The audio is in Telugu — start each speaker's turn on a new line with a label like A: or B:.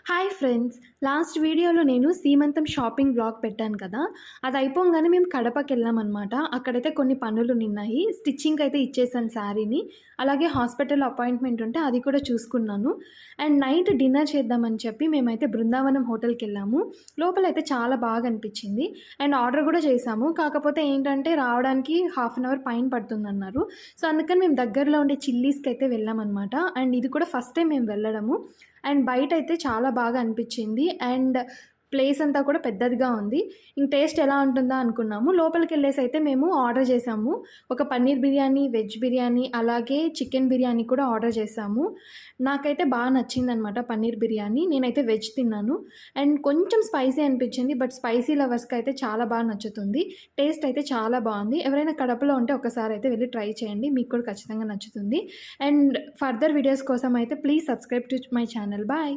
A: Hi friends! లాస్ట్ వీడియోలో నేను సీమంతం షాపింగ్ వ్లాగ్ పెట్టాను కదా! అది అయిపోంగానే మేము కడపకెళ్ళామనమాట. అక్కడైతే కొన్ని పనులునిన్నాయి. స్టిచ్చింగ్‌కయితే ఇచ్చేసాను శారీని. అలాగే హాస్పిటల్ అపాయింట్మెంట్ ఉంటే అది కూడా చూసుకున్నాను. అండ్ నైట్ డిన్నర్ చేద్దామని చెప్పి మేమైతే బృందావనం హోటల్‌కెళ్ళాము. లోపలైతే చాలా బాగా అనిపిచ్చింది. అండ్ ఆర్డర్ కూడా చేశాము. కాకపోతే ఏంటంటే రావడానికి హాఫ్ అన్ అవర్ పైన పడుతుందన్నారు. సో, అందుకని మేము దగ్గరలో ఉండే చిల్లీస్‌కయితే వెళ్ళామనమాట. అండ్ ఇది కూడా ఫస్ట్ టైం మేము వెళ్ళడము. అండ్ బయటైతే చాలా బాగా అనిపిచ్చింది. అండ్ ప్లేస్ అంతా కూడా పెద్దదిగా ఉంది. ఇంక టేస్ట్ ఎలా ఉంటుందా అనుకున్నాము. లోపలికెళ్ళేసైతే మేము ఆర్డర్ చేశాము. ఒక పన్నీర్ బిర్యానీ, వెజ్ బిర్యానీ, అలాగే చికెన్ బిర్యానీ కూడా ఆర్డర్ చేశాము. నాకైతే నచ్చిందనమాట పన్నీర్ బిర్యానీ. నేనైతే వెజ్ తిన్నాను. అండ్ కొంచెం స్పైసీ అనిపిచ్చింది. బట్ స్పైసీ లవర్స్‌కైతే చాలా నచ్చుతుంది. టేస్ట్ అయితే చాలా బావుంది. ఎవరైనా కడపలో ఉంటే ఒక్కసారైతే వెళ్లి ట్రై చేయండి. మీకు కూడా ఖచ్చితంగా నచ్చుతుంది. అండ్ ఫర్దర్ వీడియోస్ కోసం అయితే please subscribe to my channel. Bye.